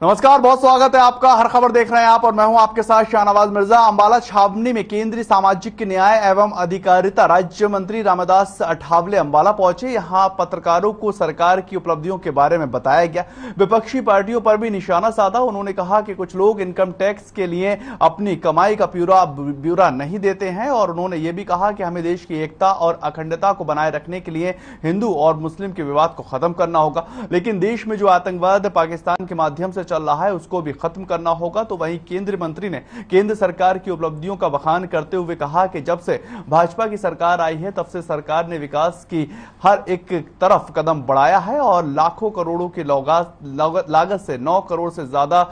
नमस्कार, बहुत स्वागत है आपका। हर खबर देख रहे हैं आप और मैं हूं आपके साथ शाहनवाज मिर्जा। अंबाला छावनी में केंद्रीय सामाजिक न्याय एवं अधिकारिता राज्य मंत्री रामदास अठावले अंबाला पहुंचे। यहां पत्रकारों को सरकार की उपलब्धियों के बारे में बताया गया। विपक्षी पार्टियों पर भी निशाना साधा। उन्होंने कहा कि कुछ लोग इनकम टैक्स के लिए अपनी कमाई का ब्यौरा नहीं देते हैं और उन्होंने ये भी कहा कि हमें देश की एकता और अखंडता को बनाए रखने के लिए हिंदू और मुस्लिम के विवाद को खत्म करना होगा, लेकिन देश में जो आतंकवाद पाकिस्तान के माध्यम से चल रहा है उसको भी खत्म करना होगा। तो वहीं केंद्रीय मंत्री ने केंद्र सरकार की उपलब्धियों का बखान करते हुए कहा कि जब से भाजपा की सरकार आई है तब से सरकार ने विकास की हर एक तरफ कदम बढ़ाया है और लाखों करोड़ों की लागत से 9 करोड़ से ज्यादा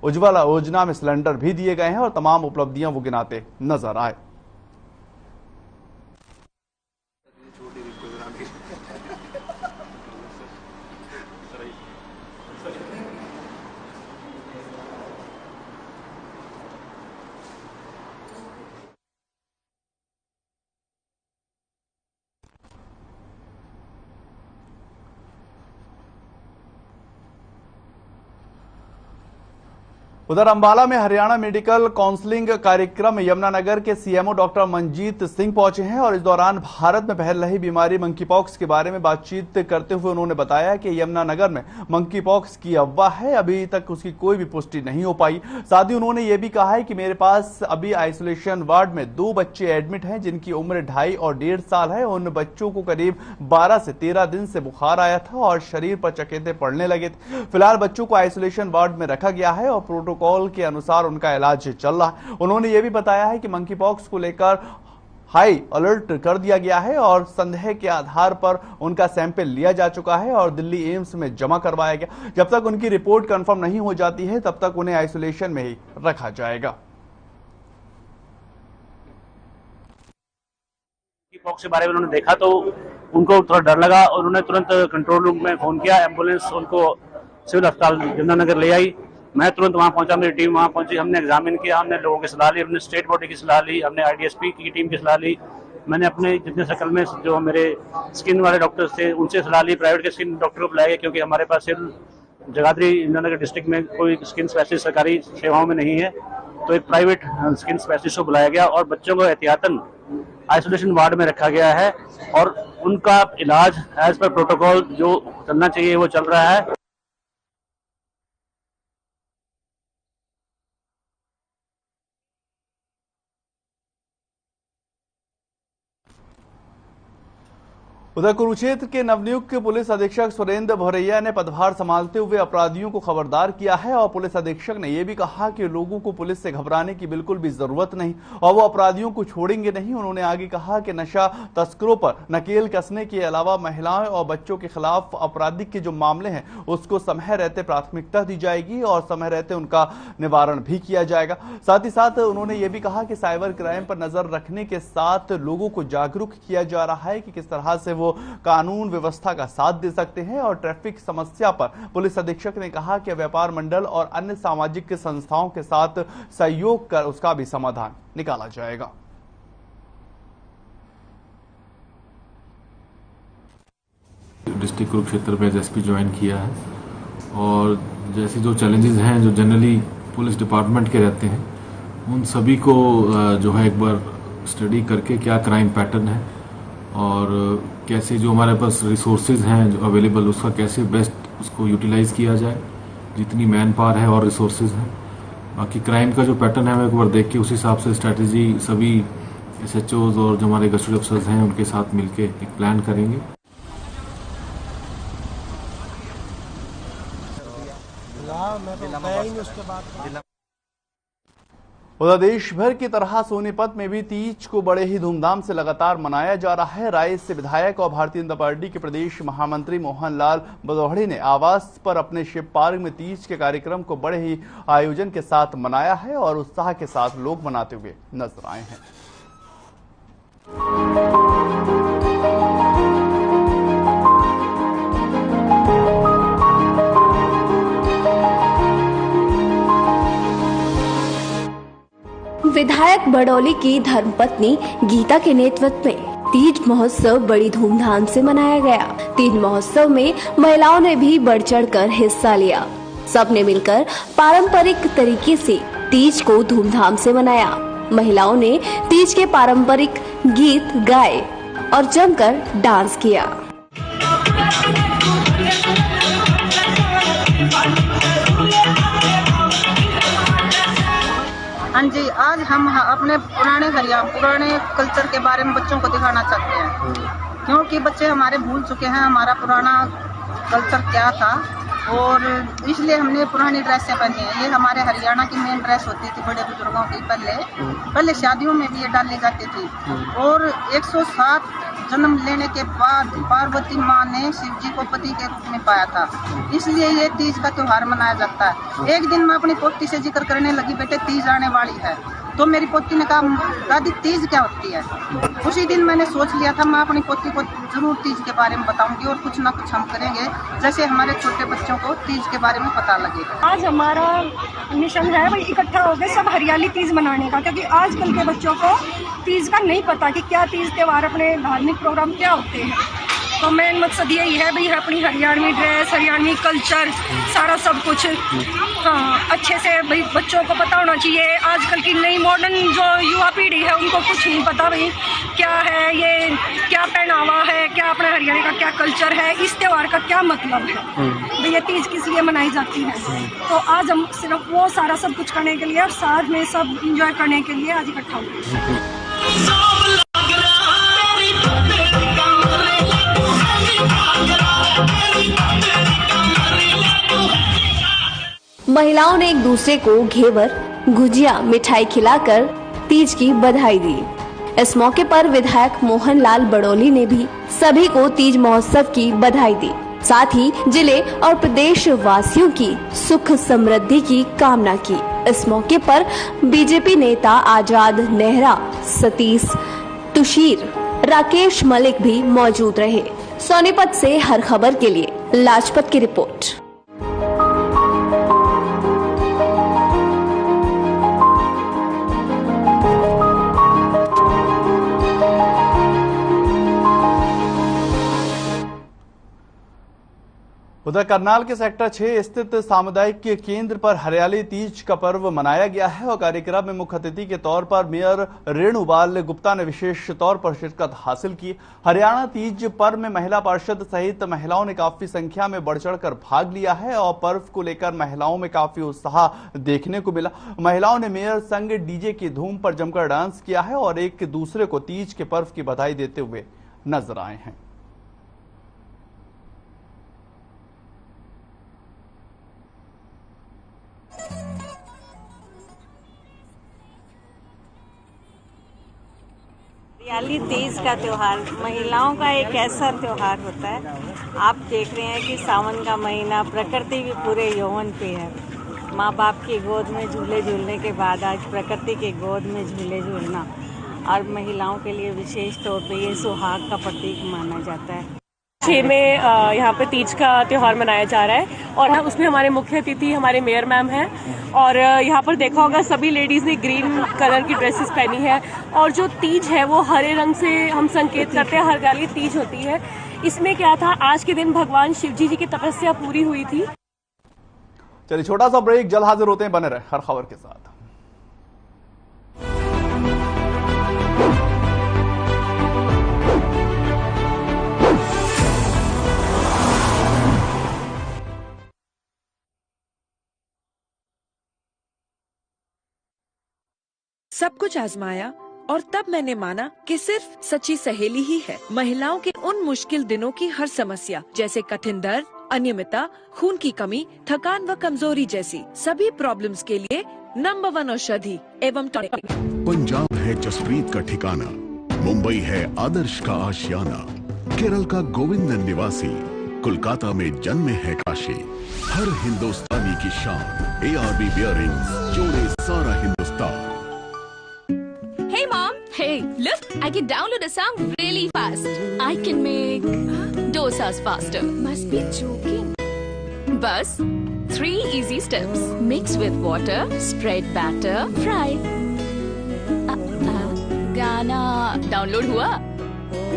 उज्ज्वला योजना में सिलेंडर भी दिए गए हैं और तमाम उपलब्धियां वो गिनाते नजर आए। उधर अंबाला में हरियाणा मेडिकल काउंसलिंग कार्यक्रम में यमुनानगर के सीएमओ डॉक्टर मनजीत सिंह पहुंचे हैं और इस दौरान भारत में फैल रही बीमारी मंकीपॉक्स के बारे में बातचीत करते हुए उन्होंने बताया कि यमुनानगर में मंकीपॉक्स की अफवाह है, अभी तक उसकी कोई भी पुष्टि नहीं हो पाई। साथ ही उन्होंने ये भी कहा है कि मेरे पास अभी आइसोलेशन वार्ड में 2 बच्चे एडमिट हैं जिनकी उम्र 2.5 और 1.5 साल है। उन बच्चों को करीब 12 से 13 दिन से बुखार आया था और शरीर पर चकेते पड़ने लगे थे। फिलहाल बच्चों को आइसोलेशन वार्ड में रखा गया है और प्रोटोकॉल के अनुसार उनका इलाज चल रहा है। उन्होंने यह भी बताया है कि मंकीपॉक्स को लेकर हाई अलर्ट कर दिया गया है और संदेह के आधार पर उनका सैंपल लिया जा चुका है और दिल्ली एम्स में जमा करवाया गया। जब तक उनकी रिपोर्ट कंफर्म नहीं हो जाती है तब तक उन्हें आइसोलेशन में ही रखा जाएगा। मंकीपॉक्स के बारे में उन्होंने देखा तो उनको थोड़ा डर लगा और उन्होंने तुरंत कंट्रोल रूम में फोन किया। एम्बुलेंस उनको सिविल अस्पताल यमुनानगर ले आई। मैं तुरंत वहां पहुंचा, मेरी टीम वहां पहुंची। हमने एग्जामिन किया, हमने लोगों की सलाह ली, हमने स्टेट बॉडी की सलाह ली, हमने आईडीएसपी की टीम की सलाह ली। मैंने अपने जितने सर्कल में जो मेरे स्किन वाले डॉक्टर्स थे उनसे सलाह ली। प्राइवेट के स्किन डॉक्टर को बुलाया गया क्योंकि हमारे पास सिर्फ जगाधरी यमुनानगर डिस्ट्रिक्ट में कोई स्किन स्पेशलिस्ट सरकारी सेवाओं में नहीं है, तो एक प्राइवेट स्किन स्पेशलिस्ट को बुलाया गया और बच्चों को एहतियातन आइसोलेशन वार्ड में रखा गया है और उनका इलाज एज पर प्रोटोकॉल जो चलना चाहिए वो चल रहा है। उधर कुरुक्षेत्र के नवनियुक्त पुलिस अधीक्षक सुरेंद्र भोरैया ने पदभार संभालते हुए अपराधियों को खबरदार किया है और पुलिस अधीक्षक ने यह भी कहा कि लोगों को पुलिस से घबराने की बिल्कुल भी जरूरत नहीं और वो अपराधियों को छोड़ेंगे नहीं। उन्होंने आगे कहा कि नशा तस्करों पर नकेल कसने के अलावा महिलाओं और बच्चों के खिलाफ आपराधिक के जो मामले हैं उसको समय रहते प्राथमिकता दी जाएगी और समय रहते उनका निवारण भी किया जाएगा। साथ ही साथ उन्होंने ये भी कहा कि साइबर क्राइम पर नजर रखने के साथ लोगों को जागरूक किया जा रहा है कि किस तरह से वो कानून व्यवस्था का साथ दे सकते हैं और ट्रैफिक समस्या पर पुलिस अधीक्षक ने कहा कि व्यापार मंडल और अन्य सामाजिक संस्थाओं के साथ सहयोग कर उसका भी समाधान निकाला जाएगा। डिस्ट्रिक्ट कुरुक्षेत्र में एसएसपी ज्वाइन किया है और जैसे जो चैलेंजेस हैं जो जनरली पुलिस डिपार्टमेंट के रहते हैं उन सभी को जो है एक बार स्टडी करके क्या क्राइम पैटर्न है और कैसे जो हमारे पास रिसोर्सेज हैं जो अवेलेबल उसका कैसे बेस्ट उसको यूटिलाइज किया जाए, जितनी मैन पावर है और रिसोर्सेज हैं। बाकी क्राइम का जो पैटर्न है एक बार देख के उस हिसाब से स्ट्रैटेजी सभी एसएचओज और जो हमारे गस्टडी अफसर्स हैं उनके साथ मिलके एक प्लान करेंगे। उधर देश भर की तरह सोनीपत में भी तीज को बड़े ही धूमधाम से लगातार मनाया जा रहा है। राय से विधायक और भारतीय जनता पार्टी के प्रदेश महामंत्री मोहनलाल भदौड़े ने आवास पर अपने शिव पार्क में तीज के कार्यक्रम को बड़े ही आयोजन के साथ मनाया है और उत्साह के साथ लोग मनाते हुए नजर आए हैं। विधायक बड़ौली की धर्मपत्नी गीता के नेतृत्व में तीज महोत्सव बड़ी धूमधाम से मनाया गया। तीज महोत्सव में महिलाओं ने भी बढ़ चढ़कर हिस्सा लिया। सबने मिलकर पारंपरिक तरीके से तीज को धूमधाम से मनाया। महिलाओं ने तीज के पारंपरिक गीत गाए और जमकर डांस किया। हाँ जी, आज हम अपने पुराने कल्चर के बारे में बच्चों को दिखाना चाहते हैं, क्योंकि बच्चे हमारे भूल चुके हैं हमारा पुराना कल्चर क्या था, और इसलिए हमने पुरानी ड्रेसें पहनी है। ये हमारे हरियाणा की मेन ड्रेस होती थी बड़े बुजुर्गों की। पहले शादियों में भी ये डाली जाती थी। और 107 जन्म लेने के बाद पार्वती माँ ने शिव जी को पति के रूप में पाया था, इसलिए ये तीज का त्योहार मनाया जाता है। एक दिन मैं अपनी पोती से जिक्र करने लगी, बेटे तीज आने वाली है, तो मेरी पोती ने कहा दादी तीज क्या होती है। उसी दिन मैंने सोच लिया था मैं अपनी पोती को जरूर तीज के बारे में बताऊंगी, और कुछ ना कुछ हम करेंगे जैसे हमारे छोटे बच्चों को तीज के बारे में पता लगे। आज हमारा मिशन है भाई इकट्ठा हो गए सब हरियाली तीज मनाने का, क्योंकि आजकल के बच्चों को तीज का नहीं पता कि क्या तीज त्योहार, अपने धार्मिक प्रोग्राम क्या होते हैं। तो मेन मकसद यही है भाई अपनी हरियाणवी ड्रेस, हरियाणवी कल्चर, सारा सब कुछ अच्छे से भाई बच्चों को पता होना चाहिए। आजकल की नई मॉडर्न जो युवा पीढ़ी है उनको कुछ नहीं पता भाई क्या है, ये क्या पहनावा है, क्या अपने हरियाणा का क्या कल्चर है, इस त्योहार का क्या मतलब है, भाई ये तीज किस लिए मनाई जाती है। तो आज हम सिर्फ वो सारा सब कुछ करने के लिए और साथ में सब इंजॉय करने के लिए आज इकट्ठा हुए। महिलाओं ने एक दूसरे को घेवर, गुजिया, मिठाई खिलाकर तीज की बधाई दी। इस मौके पर विधायक मोहनलाल बड़ौली ने भी सभी को तीज महोत्सव की बधाई दी, साथ ही जिले और प्रदेश वासियों की सुख समृद्धि की कामना की। इस मौके पर बीजेपी नेता आजाद नेहरा, सतीश तुशीर, राकेश मलिक भी मौजूद रहे। सोनीपत से हर खबर के लिए लाजपत की रिपोर्ट। उधर करनाल के सेक्टर 6 स्थित सामुदायिक केंद्र पर हरियाली तीज का पर्व मनाया गया है और कार्यक्रम में मुख्य अतिथि के तौर पर मेयर रेणुबाल गुप्ता ने विशेष तौर पर शिरकत हासिल की। हरियाणा तीज पर्व में महिला पार्षद सहित महिलाओं ने काफी संख्या में बढ़ चढ़कर भाग लिया है और पर्व को लेकर महिलाओं में काफी उत्साह देखने को मिला। महिलाओं ने मेयर संग डीजे की धूम पर जमकर डांस किया है और एक दूसरे को तीज के पर्व की बधाई देते हुए नजर आए हैं। हरियाली तीज का त्योहार महिलाओं का एक ऐसा त्योहार होता है। आप देख रहे हैं कि सावन का महीना, प्रकृति भी पूरे यौवन पे है। माँ बाप की गोद में झूले झूलने के बाद आज प्रकृति की गोद में झूले झूलना और महिलाओं के लिए विशेष तौर पे ये सुहाग का प्रतीक माना जाता है। 6 में यहाँ पे तीज का त्योहार मनाया जा रहा है और उसमें हमारे मुख्य अतिथि हमारे मेयर मैम हैं और यहाँ पर देखा होगा सभी लेडीज ने ग्रीन कलर की ड्रेसेस पहनी है और जो तीज है वो हरे रंग से हम संकेत करते हैं हरियाली तीज होती है। इसमें क्या था, आज के दिन भगवान शिव जी की तपस्या पूरी हुई थी। चलिए छोटा सा ब्रेक, जल्द हाजिर होते हैं, बने रहे हर खबर के साथ। सब कुछ आजमाया और तब मैंने माना कि सिर्फ सच्ची सहेली ही है महिलाओं के उन मुश्किल दिनों की हर समस्या, जैसे कठिन दर्द, अनियमितता, खून की कमी, थकान व कमजोरी जैसी सभी प्रॉब्लम्स के लिए नंबर 1 औषधि एवं टॉनिक। पंजाब है जसप्रीत का ठिकाना, मुंबई है आदर्श का आशियाना, केरल का गोविंद निवासी, कोलकाता में जन्मे है काशी। हर हिंदुस्तानी की शान ARB बियरिंग्स, जोड़े सारा Hindustan. Hey mom! Hey, look! I can download a song really fast. I can make dosas faster. Must be joking. Bus 3 easy steps. Mix with water, spread batter, fry. गाना डाउनलोड हुआ?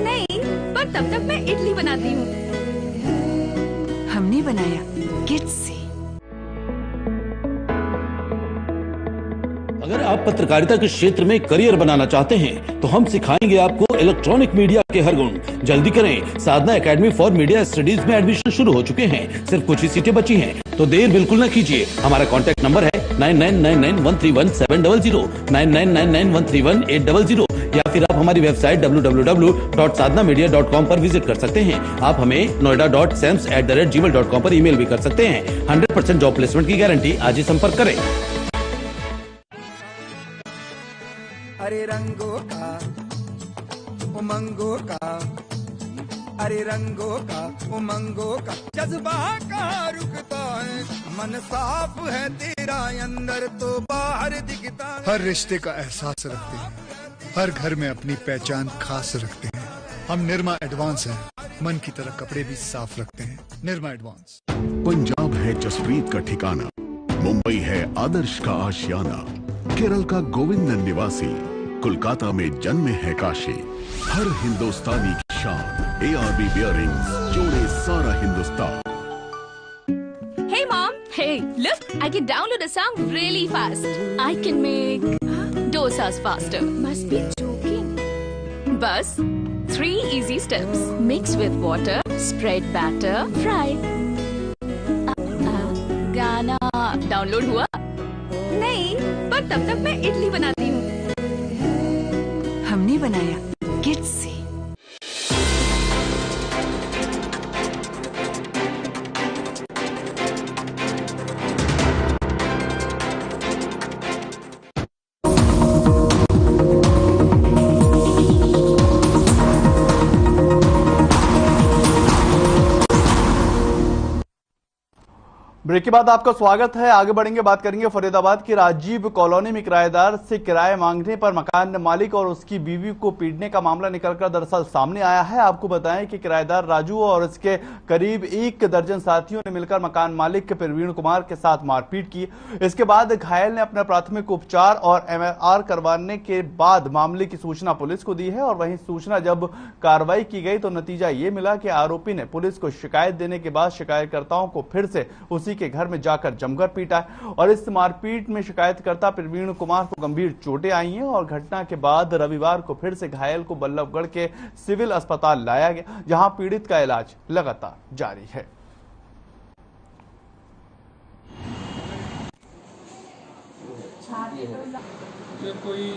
नहीं, पर तब तक मैं इडली बनाती हूँ। हमने बनाया किड्स से। अगर आप पत्रकारिता के क्षेत्र में करियर बनाना चाहते हैं तो हम सिखाएंगे आपको इलेक्ट्रॉनिक मीडिया के हर गुण। जल्दी करें, साधना एकेडमी फॉर मीडिया स्टडीज में एडमिशन शुरू हो चुके हैं। सिर्फ कुछ ही सीटें बची हैं, तो देर बिल्कुल न कीजिए। हमारा कॉन्टैक्ट नंबर है 9999131700, 9999131800, या फिर आप हमारी वेबसाइट www.sadhnamedia.com पर विजिट कर सकते हैं। आप हमें noida.sams@gmail.com पर ईमेल भी कर सकते हैं। 100% जॉब प्लेसमेंट की गारंटी। आज ही संपर्क करें। अरे रंगों का उमंगों का, अरे रंगों का उमंगों का जज्बा का रुकता है। मन साफ है तेरा अंदर तो बाहर दिखता है। हर रिश्ते का एहसास रखते हैं, हर घर में अपनी पहचान खास रखते हैं। हम निर्मा एडवांस हैं, मन की तरह कपड़े भी साफ रखते हैं। निर्मा एडवांस। पंजाब है जसप्रीत का ठिकाना, मुंबई है आदर्श का आशियाना, केरल का गोविंदन निवासी, कोलकाता में जन्मे है काशी। हर हिंदुस्तानी की शान, ARB बियरिंग्स जोड़े सारा Hindustan. Hey mom, hey, look, I can download a song really fast. I can make dosas faster. Must be joking. Bus, 3 easy steps. Mix with water, spread batter, fry. गाना डाउनलोड हुआ? नहीं, पर तब तक मैं इडली बनाती हूँ। हमने बनाया किड्स से। ब्रेक के बाद आपका स्वागत है। आगे बढ़ेंगे, बात करेंगे फरीदाबाद की राजीव कॉलोनी में किराएदार से किराया मांगने पर मकान मालिक और उसकी बीवी को पीटने का मामला निकलकर दरअसल सामने आया है। आपको बताएं कि किराएदार राजू और उसके करीब 1 दर्जन साथियों ने मिलकर मकान मालिक प्रवीण कुमार के साथ मारपीट की। इसके बाद घायल ने अपना प्राथमिक उपचार और MRI करवाने के बाद मामले की सूचना पुलिस को दी है। और वहीं सूचना जब कार्रवाई की गई तो नतीजा ये मिला कि आरोपी ने पुलिस को शिकायत देने के बाद शिकायतकर्ताओं को फिर से उसी के घर में जाकर जमकर पीटा है। और इस मारपीट में शिकायतकर्ता प्रवीण कुमार को गंभीर चोटें आई हैं। और घटना के बाद रविवार को फिर से घायल को बल्लभगढ़ के सिविल अस्पताल लाया गया, जहां पीड़ित का इलाज लगातार जारी है। ये कोई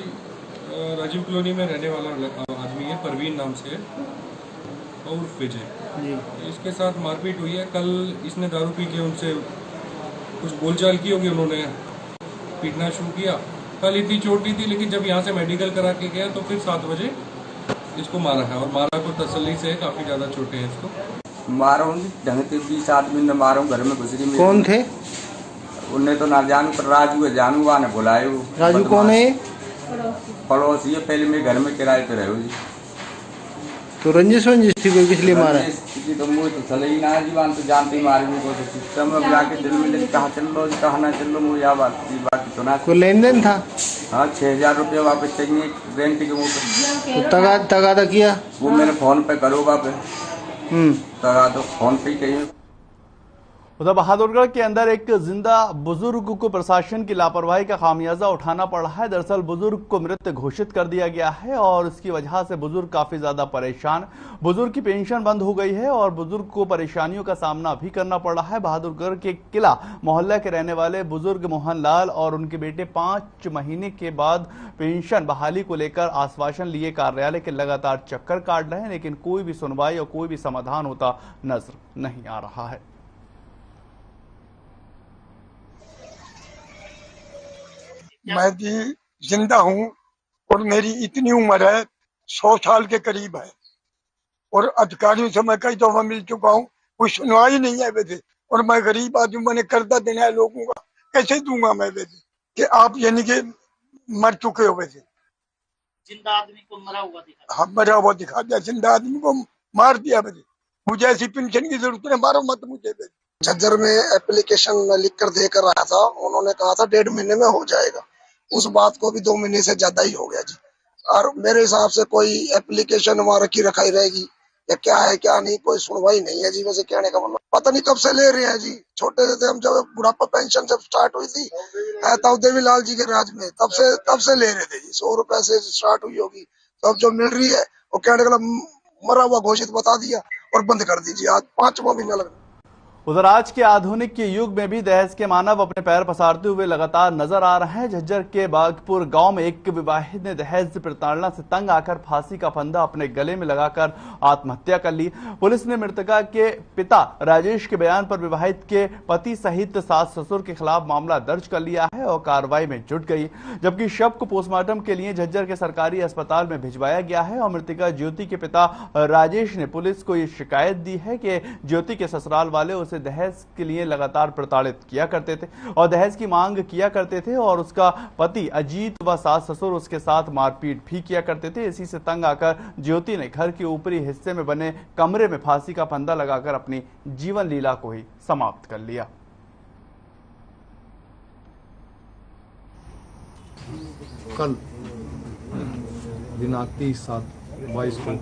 राजीव कॉलोनी में रहने वाला आदमी है, परवीन नाम से और विजय, इसके साथ मारपीट हुई है। कल इसने दारू पी के उनसे कुछ बोलचाल की होगी, उन्होंने पीटना शुरू किया। कल इतनी चोट नहीं थी, लेकिन जब यहाँ से मेडिकल करा के गया तो फिर 7 बजे इसको मारा है। और मारा को तसल्ली से, काफी ज्यादा चोटें हैं इसको। मारो ढंग से 20 आदमी ने मारो, घर में घुसरी में। कौन थे? उन्हें तो ना जानू, पर राजू है, जानू ने बुलाए। राजू कौन है? पड़ोसी है, पहले मैं घर में किराए पे रहे जी। तो रंजिश थी कोई, किस लिए मारा? तो मुझे तो चले ही ना जीवान, तो जानते ही मारे को सिस्टम में जाके दिल में लेके कहाँ चल लो कहाँ ना चल लो, मुझे यह बात तो ना। कोई लेन देन था? हाँ, 6000 रुपये वापस चाहिए रेंट के मुँह पे। तगादा किया? वो मेरे फोन पे करो वापस। तगा तो फोन पे ही चाहिए। उधर बहादुरगढ़ के अंदर एक जिंदा बुजुर्ग को प्रशासन की लापरवाही का खामियाजा उठाना पड़ा है। दरअसल बुजुर्ग को मृत घोषित कर दिया गया है और इसकी वजह से बुजुर्ग काफी ज्यादा परेशान। बुजुर्ग की पेंशन बंद हो गई है और बुजुर्ग को परेशानियों का सामना भी करना पड़ा है। बहादुरगढ़ के किला मोहल्ला के रहने वाले बुजुर्ग मोहन लाल और उनके बेटे 5 महीने के बाद पेंशन बहाली को लेकर आश्वासन लिए कार्यालय के लगातार चक्कर काट रहे हैं, लेकिन कोई भी सुनवाई और कोई भी समाधान होता नजर नहीं आ रहा है। मैं भी जिंदा हूँ और मेरी इतनी उम्र है, 100 साल के करीब है, और अधिकारियों से मैं कई दफा मिल चुका हूँ, कोई सुनवाई नहीं है वैसे। और मैं गरीब आदमी, मैंने कर्जा देना है लोगों का, कैसे दूंगा मैं वैसे कि आप यानी कि मर चुके हो वैसे। जिंदा आदमी को मरा हुआ दिखा? हाँ, मरा हुआ दिखा दिया, जिंदा आदमी को मार दिया वैसे। मुझे ऐसी पेंशन की जरूरत है, मारो मत मुझे वैसे। झज्जर में एप्लीकेशन में लिख कर देकर आया था, उन्होंने कहा था 1.5 महीने में हो जाएगा। उस बात को भी 2 महीने से ज्यादा ही हो गया जी। और मेरे हिसाब से कोई एप्लीकेशन वहाँ रखी रखाई रहेगी, या क्या है क्या नहीं, कोई सुनवाई नहीं है जी। वैसे कहने का मतलब पता नहीं कब से ले रहे हैं जी। छोटे थे हम, जब बुढ़ापा पेंशन जब स्टार्ट हुई थी तब देवीलाल जी के राज में, तब से ले रहे थे जी। 100 रुपए से स्टार्ट हुई होगी, तो अब जो मिल रही है वो कहने का मरा हुआ घोषित बता दिया और बंद कर दीजिए। आज 5वां महीना लग। उधर आज के आधुनिक के युग में भी दहेज के मानव अपने पैर पसारते हुए लगातार नजर आ रहे हैं। झज्जर के बागपुर गांव में एक विवाहित ने दहेज प्रताड़ना से तंग आकर फांसी का फंदा अपने गले में लगाकर आत्महत्या कर ली। पुलिस ने मृतका के पिता राजेश के बयान पर विवाहित के पति सहित सास ससुर के खिलाफ मामला दर्ज कर लिया है और कार्रवाई में जुट गई, जबकि शव को पोस्टमार्टम के लिए झज्जर के सरकारी अस्पताल में भिजवाया गया है। और मृतका ज्योति के पिता राजेश ने पुलिस को ये शिकायत दी है कि ज्योति के ससुराल वाले उसे दहेज के लिए लगातार प्रताड़ित किया करते थे और दहेज की मांग किया करते थे और उसका पति अजीत व सास ससुर उसके साथ मारपीट भी किया करते थे। इसी से तंग आकर ज्योति ने घर के ऊपरी हिस्से में बने कमरे में फांसी का फंदा लगाकर अपनी जीवन लीला को ही समाप्त कर लिया। कल दिनांक 30/7/22 को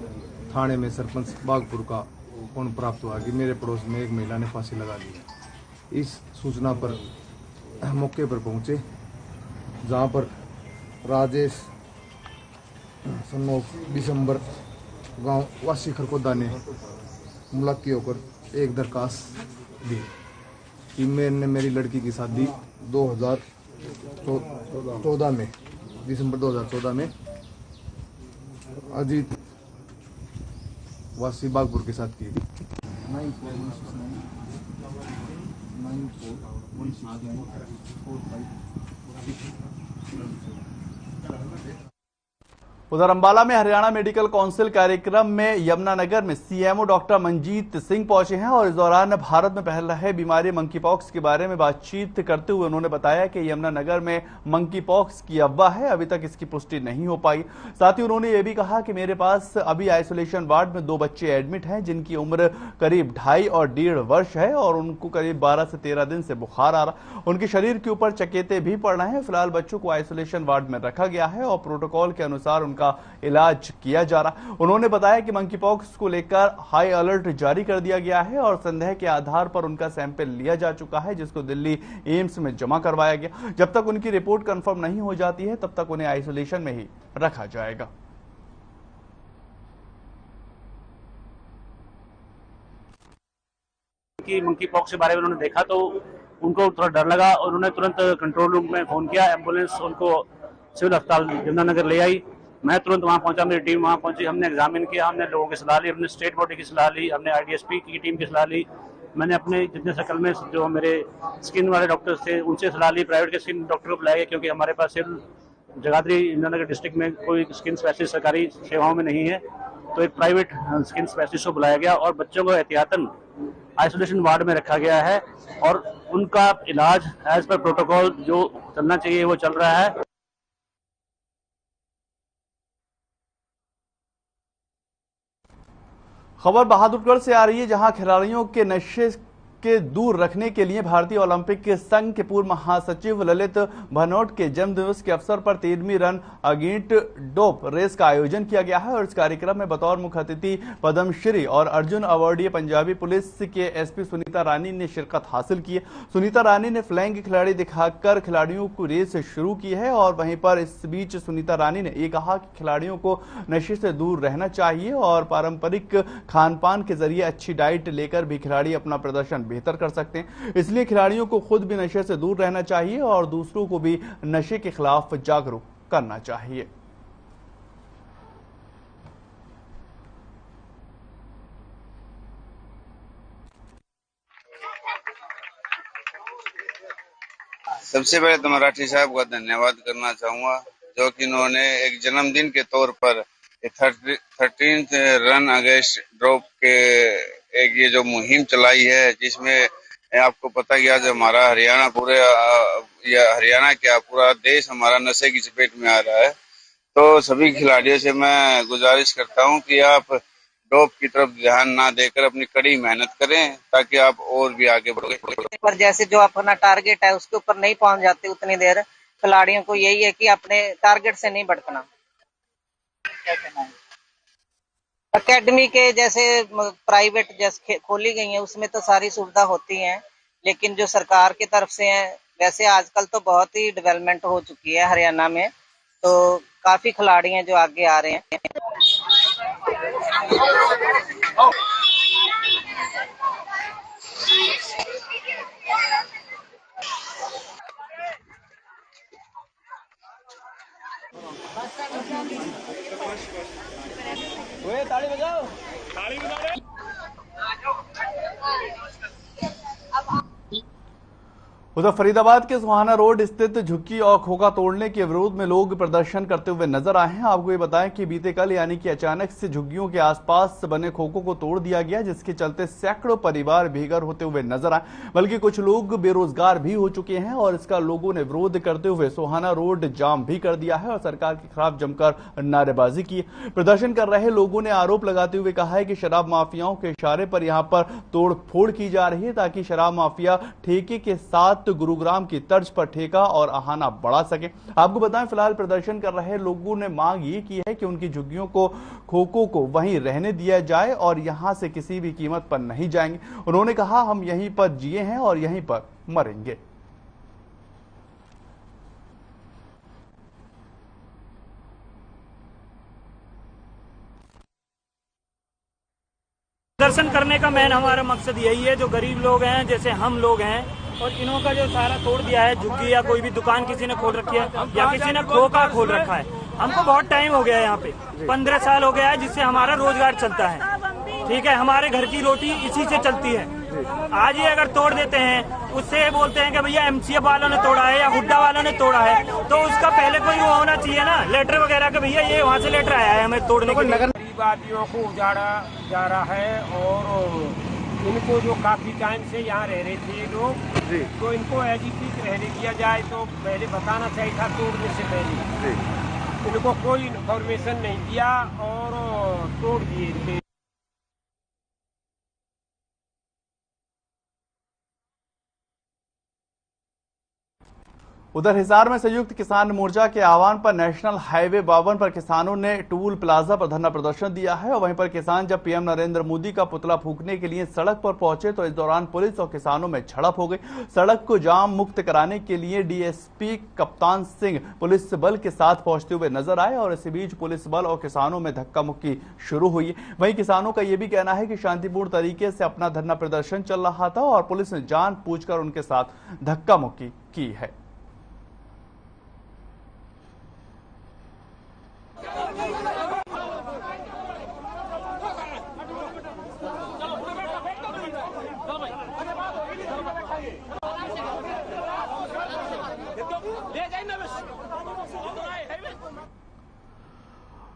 थाने में सरपंच बागपुर का फोन प्राप्त हुआ कि मेरे पड़ोस में एक महिला ने फांसी लगा दी। इस सूचना पर मौके पर पहुंचे, जहां पर राजेश सन 9 दिसंबर गांव वासी खरकोदा ने मुलाकात होकर एक दरखास्त दी कि मैंने मेरी लड़की की शादी 2014 में दिसंबर 2014 में अजीत वासी बागपुर के साथ की। उधर अंबाला में हरियाणा मेडिकल काउंसिल कार्यक्रम में यमुनानगर में सीएमओ डॉक्टर मनजीत सिंह पहुंचे हैं और इस दौरान भारत में फैल रहे बीमारी मंकी पॉक्स के बारे में बातचीत करते हुए उन्होंने बताया कि यमुनानगर में मंकी पॉक्स की अफवाह है, अभी तक इसकी पुष्टि नहीं हो पाई। साथ ही उन्होंने ये भी कहा कि मेरे पास अभी आइसोलेशन वार्ड में 2 बच्चे एडमिट हैं जिनकी उम्र करीब 2.5 और 1.5 वर्ष है और उनको करीब 12 से 13 दिन से बुखार आ रहा। उनके शरीर के ऊपर चकेते भी पड़ रहे हैं। फिलहाल बच्चों को आइसोलेशन वार्ड में रखा गया है और प्रोटोकॉल के अनुसार उनका इलाज किया जा रहा। उन्होंने बताया कि मंकी पॉक्स को लेकर हाई अलर्ट जारी कर दिया गया है और संदेह के आधार पर उनका सैंपल लिया जा चुका है, जिसको दिल्ली एम्स में जमा करवाया गया। जब तक उनकी रिपोर्ट कंफर्म नहीं हो जाती है तब तक उन्हें आइसोलेशन में ही रखा जाएगा। कि मंकी पॉक्स के बारे में उन्होंने देखा तो उनको थोड़ा डर लगा और उन्होंने तुरंत कंट्रोल रूम में फोन किया। एम्बुलेंस उनको सिविल अस्पताल यमुनानगर ले आई। मैं तुरंत वहां पहुंचा, मेरी टीम वहां पहुंची। हमने एग्जामिन किया, हमने लोगों की सलाह ली, हमने स्टेट बॉडी की सलाह ली, हमने आईडीएसपी की टीम की सलाह ली। मैंने अपने जितने सर्कल में जो मेरे स्किन वाले डॉक्टर्स थे उनसे सलाह ली। प्राइवेट के स्किन डॉक्टर को बुलाया गया क्योंकि हमारे पास सिर्फ जगाधरी यमुनानगर डिस्ट्रिक्ट में कोई स्किन स्पेशलिस्ट सरकारी सेवाओं में नहीं है, तो एक प्राइवेट स्किन स्पेशलिस्ट को बुलाया गया और बच्चों को एहतियातन आइसोलेशन वार्ड में रखा गया है और उनका इलाज एज पर प्रोटोकॉल जो चलना चाहिए वो चल रहा है। खबर बहादुरगढ़ से आ रही है, जहां खिलाड़ियों के नशे के दूर रखने के लिए भारतीय ओलंपिक संघ के पूर्व महासचिव ललित भनोट के जन्मदिवस के अवसर पर 13वीं रन अगेंस्ट डोप रेस का आयोजन किया गया है और इस कार्यक्रम में बतौर मुख्य अतिथि पद्मश्री और अर्जुन अवार्डीय पंजाबी पुलिस के एसपी सुनीता रानी ने शिरकत हासिल की। सुनीता रानी ने फ्लैंग खिलाड़ी दिखाकर खिलाड़ियों को रेस शुरू की है और वहीं पर इस बीच सुनीता रानी ने यह कहा कि खिलाड़ियों को नशे से दूर रहना चाहिए और पारंपरिक खान पान के जरिए अच्छी डाइट लेकर भी खिलाड़ी अपना प्रदर्शन बेहतर कर सकते हैं। इसलिए खिलाड़ियों को खुद भी नशे से दूर रहना चाहिए और दूसरों को भी नशे के खिलाफ जागरूक करना चाहिए। सबसे पहले तो मराठी साहब का धन्यवाद करना चाहूंगा, जो कि इन्होंने एक जन्मदिन के तौर पर 13th रन अगेंस्ट ड्रॉप के एक ये जो मुहिम चलाई है, जिसमें आपको पता कि आज हमारा हरियाणा हरियाणा क्या पूरा देश हमारा नशे की चपेट में आ रहा है। तो सभी खिलाड़ियों से मैं गुजारिश करता हूं कि आप डोप की तरफ ध्यान ना देकर अपनी कड़ी मेहनत करें ताकि आप और भी आगे बढ़े। पर जैसे जो अपना टारगेट है उसके ऊपर नहीं पहुंच जाते उतनी देर, खिलाड़ियों को यही है कि अपने टारगेट से नहीं भटकना। क्या कहना है? एकेडमी के जैसे प्राइवेट जैसे खोली गई है उसमें तो सारी सुविधा होती है, लेकिन जो सरकार की तरफ से है वैसे आजकल तो बहुत ही डेवलपमेंट हो चुकी है हरियाणा में, तो काफी खिलाड़ी हैं जो आगे आ रहे हैं। ताली बजाओ, ताली बजाओ। उधर फरीदाबाद के सुहाना रोड स्थित झुग्गी और खोखा तोड़ने के विरोध में लोग प्रदर्शन करते हुए नजर आए हैं। आपको ये बताएं कि बीते कल यानी कि अचानक से झुग्गियों के आसपास बने खोखों को तोड़ दिया गया, जिसके चलते सैकड़ों परिवार बेघर होते हुए नजर आए, बल्कि कुछ लोग बेरोजगार भी हो चुके हैं और इसका लोगों ने विरोध करते हुए सुहाना रोड जाम भी कर दिया है और सरकार के खिलाफ जमकर नारेबाजी की। प्रदर्शन कर रहे लोगों ने आरोप लगाते हुए कहा है कि शराब माफियाओं के इशारे पर यहां पर तोड़फोड़ की जा रही है ताकि शराब माफिया ठेके के साथ गुरुग्राम की तर्ज पर ठेका और आहाना बढ़ा सके। आपको बताएं फिलहाल प्रदर्शन कर रहे लोगों ने मांग ये की है कि उनकी झुग्गियों को खोखों को वहीं रहने दिया जाए और यहां से किसी भी कीमत पर नहीं जाएंगे। उन्होंने कहा हम यहीं पर जिए हैं और यहीं पर मरेंगे। प्रदर्शन करने का मेन हमारा मकसद यही है, जो गरीब लोग हैं जैसे हम लोग हैं और इन्हों का जो सारा तोड़ दिया है, झुग्गी या कोई भी दुकान किसी ने खोल रखी है या किसी ने खोखा खोल रखा है। हमको बहुत टाइम हो गया है यहाँ पे, 15 साल हो गया है, जिससे हमारा रोजगार चलता है। ठीक है, हमारे घर की रोटी इसी से चलती है। आज ही अगर तोड़ देते हैं, उससे बोलते हैं कि भैया एमसीएफ वालों ने तोड़ा है या हुड्डा वालों ने तोड़ा है, तो उसका पहले कोई वो होना चाहिए ना, लेटर वगैरह का, भैया ये वहाँ से लेटर आया है हमें तोड़ने के लिए। गरीब आदमियों को उजाड़ा जा रहा है और इनको जो काफी टाइम से यहाँ रह रहे थे लोग, तो इनको एजुकेट रहने दिया जाए तो पहले बताना चाहिए था तोड़ने से पहले। इनको कोई इन्फॉर्मेशन नहीं दिया और तोड़ दिए। उधर हिसार में संयुक्त किसान मोर्चा के आह्वान पर नेशनल हाईवे 52 पर किसानों ने टूल प्लाजा पर धरना प्रदर्शन दिया है और वहीं पर किसान जब पीएम नरेंद्र मोदी का पुतला फूंकने के लिए सड़क पर पहुंचे तो इस दौरान पुलिस और किसानों में झड़प हो गई। सड़क को जाम मुक्त कराने के लिए डीएसपी कप्तान सिंह पुलिस बल के साथ पहुंचते हुए नजर आए और इसी बीच पुलिस बल और किसानों में धक्का मुक्की शुरू हुई। वहीं किसानों का यह भी कहना है कि शांतिपूर्ण तरीके से अपना धरना प्रदर्शन चल रहा था और पुलिस ने जानबूझकर उनके साथ धक्का मुक्की की है।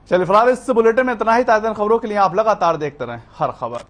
चलिए फिलहाल इस बुलेटिन में इतना ही। ताज़ा खबरों के लिए आप लगातार देखते रहें हर खबर।